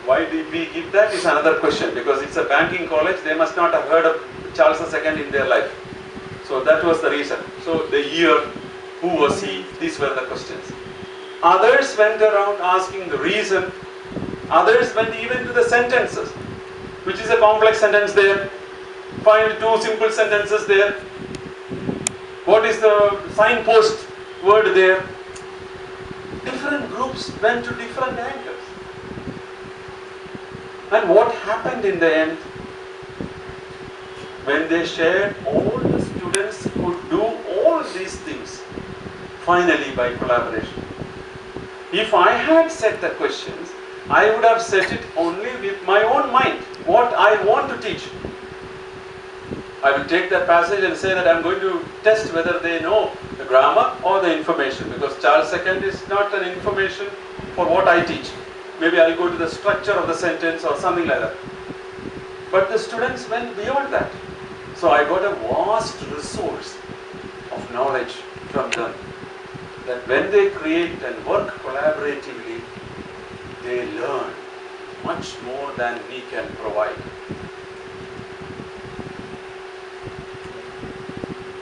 Why did we give that is another question, because it's a banking college. They must not have heard of Charles II in their life. So that was the reason. So the year, who was he? These were the questions. Others went around asking the reason. Others went even to the sentences. Which is a complex sentence there? Find two simple sentences there. What is the signpost word there? Different groups went to different angles. And what happened in the end? When they shared, all the students could do all these things, finally by collaboration. If I had set the questions, I would have set it only with my own mind, what I want to teach. I will take that passage and say that I am going to test whether they know the grammar or the information, because Charles II is not an information for what I teach. Maybe I will go to the structure of the sentence or something like that. But the students went beyond that. So I got a vast resource of knowledge from them, that when they create and work collaboratively, they learn much more than we can provide.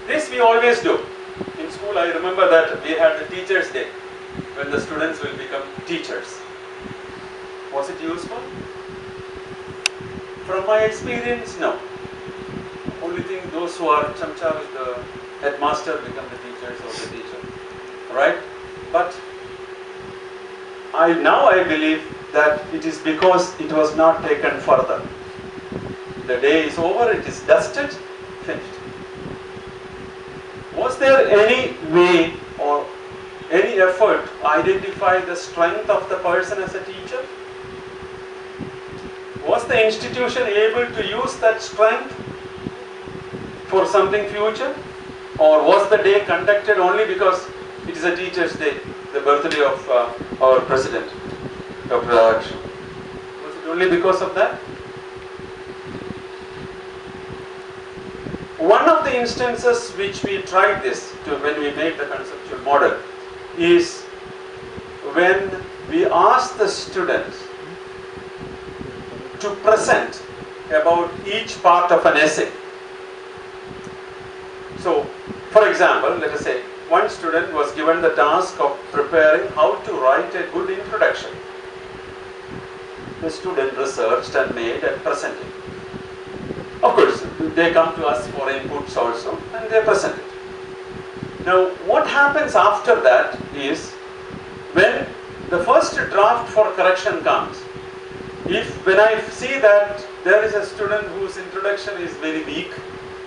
This we always do. In school, I remember that we had the Teachers' Day, when the students will become teachers. Was it useful? From my experience, no. Only thing, those who are chamcha with the headmaster become the teachers of the teacher. Right? But now I believe that it is because it was not taken further. The day is over, it is dusted, finished. Was there any way or any effort to identify the strength of the person as a teacher? Was the institution able to use that strength for something future? Or was the day conducted only because it is a Teacher's Day, the birthday of our President, Dr. Raj? Was it only because of that? One of the instances which we tried this when we made the conceptual model is when we asked the students to present about each part of an essay. So, for example, let us say one student was given the task of preparing how to write a good introduction. The student researched and made and presented. Of course, they come to us for inputs also, and they present it. Now, what happens after that is, when the first draft for correction comes, when I see that there is a student whose introduction is very weak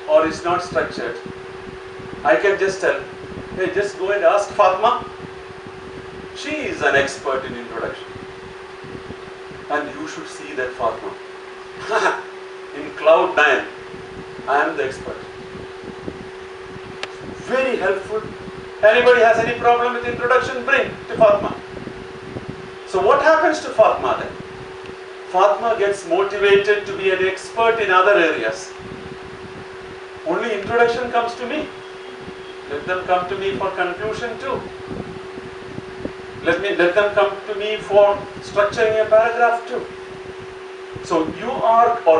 or is not structured, I can just tell, hey, just go and ask Fatma. She is an expert in introduction. And you should see that Fatma. In cloud 9, I am the expert. Very helpful. Anybody has any problem with introduction, bring to Fatma. So what happens to Fatma then? Fatma gets motivated to be an expert in other areas. Only introduction comes to me. Let them come to me for conclusion too. Let them come to me for structuring a paragraph too. So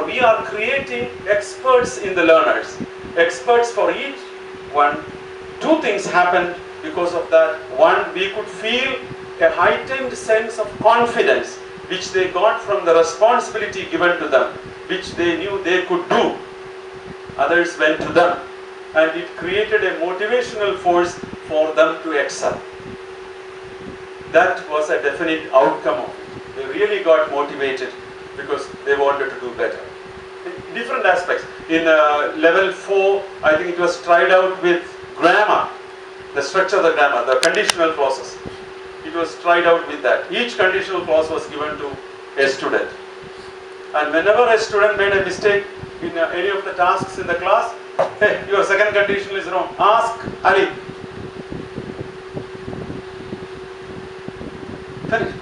we are creating experts in the learners. Experts for each one. Two things happened because of that. One, we could feel a heightened sense of confidence which they got from the responsibility given to them, which they knew they could do. Others went to them, and it created a motivational force for them to excel. That was a definite outcome of it. They really got motivated because they wanted to do better. In different aspects. In level 4, I think it was tried out with grammar, the structure of the grammar, the conditional clauses. It was tried out with that. Each conditional clause was given to a student. And whenever a student made a mistake in any of the tasks in the class, hey, your second conditional is wrong. Ask Ali. Finish.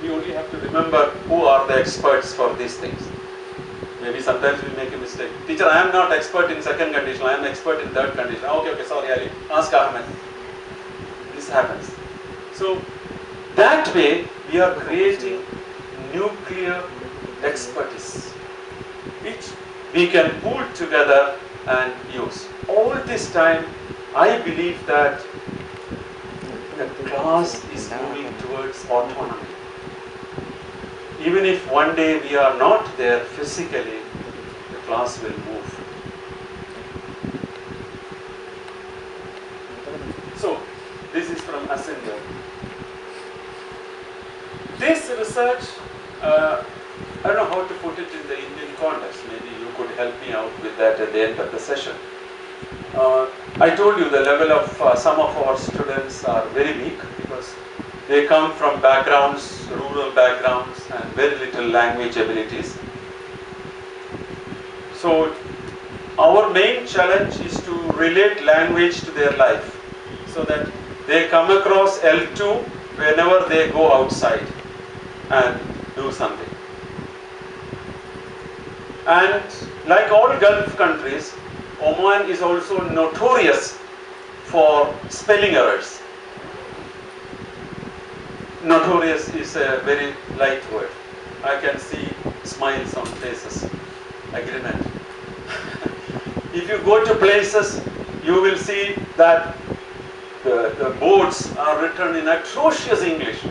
You only have to remember who are the experts for these things. Maybe sometimes we make a mistake. Teacher, I am not expert in second conditional, I am expert in third conditional. Okay, sorry Ali. Ask Ahmed. This happens. So, that way we are creating nuclear expertise, which we can pool together and use. All this time, I believe that the class is moving towards autonomy. Even if one day we are not there physically, the class will move. So, this is from Ascender. This research, I don't know how to put it in the Indian context. Maybe you could help me out with that at the end of the session. I told you the level of some of our students are very weak because they come from backgrounds, rural backgrounds, and very little language abilities. So our main challenge is to relate language to their life so that they come across L2 whenever they go outside and do something. And like all Gulf countries, Oman is also notorious for spelling errors. Notorious is a very light word. I can see smiles on faces, agreement. If you go to places, you will see that the boards are written in atrocious English.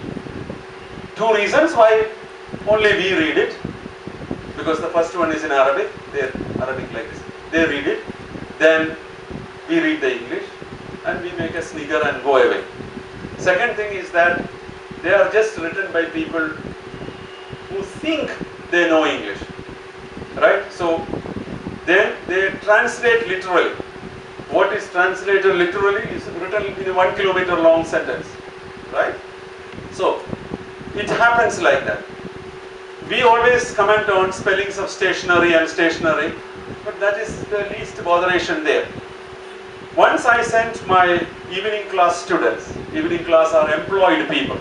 Two reasons why only we read it. Because the first one is in Arabic, they're Arabic like this. They read it, then we read the English, and we make a snigger and go away. Second thing is that they are just written by people who think they know English, right? So then they translate literally. What is translated literally is written in a 1 kilometer long sentence, right? So it happens like that. We always comment on spellings of stationery and stationery, but that is the least botheration there. Once I sent my evening class students, evening class are employed people.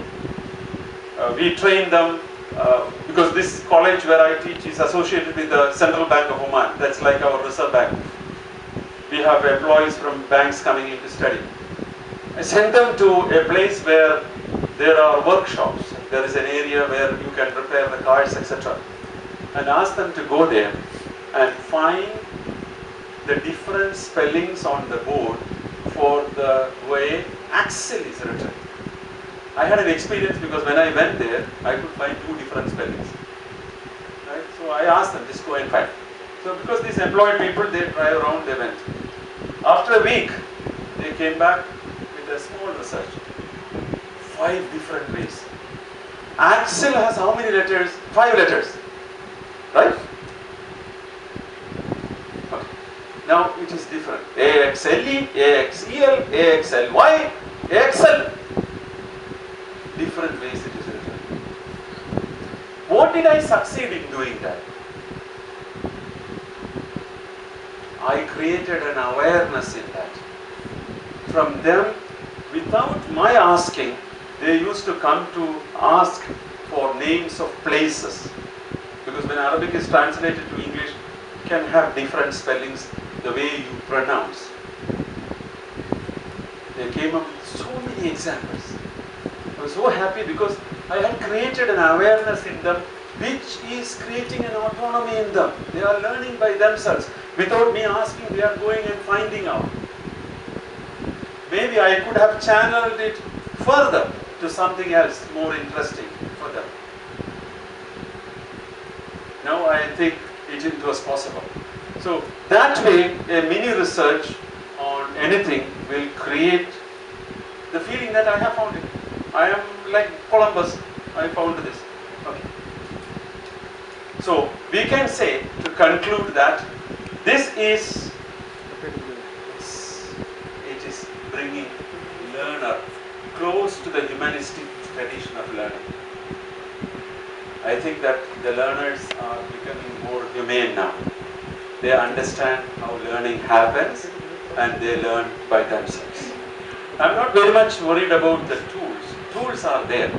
We train them because this college where I teach is associated with the Central Bank of Oman. That's like our Reserve Bank. We have employees from banks coming in to study. I sent them to a place where there are workshops. There is an area where you can repair the cars, etc. And ask them to go there and find the different spellings on the board for the way axle is written. I had an experience because when I went there, I could find two different spellings. Right? So I asked them, just go and find. So because these employed people, they drive around, they went. After a week, they came back with a small research. 5 different ways. Axle has how many letters? 5 letters. Right? Okay. Now it is different. AXLE, AXEL, AXLY, AXL. Different ways it is written. What did I succeed in doing that? I created an awareness in that. From them, without my asking, they used to come to ask for names of places. Because when Arabic is translated to English, it can have different spellings the way you pronounce. They came up with so many examples. I was so happy because I had created an awareness in them which is creating an autonomy in them. They are learning by themselves. Without me asking, they are going and finding out. Maybe I could have channeled it further to something else more interesting for them. Now I think it was possible. So that way, a mini research on anything will create the feeling that I have found it. I am like Columbus, I found this. Okay. So we can say, to conclude, that this is, it is bringing learner close to the humanistic tradition of learning. I think that the learners are becoming more humane now. They understand how learning happens and they learn by themselves. I'm not very much worried about the tools. Tools are there.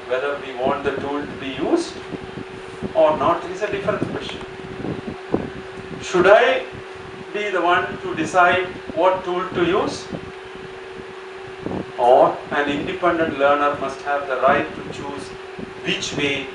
Whether we want the tool to be used or not is a different question. Should I be the one to decide what tool to use? Or an independent learner must have the right to choose which way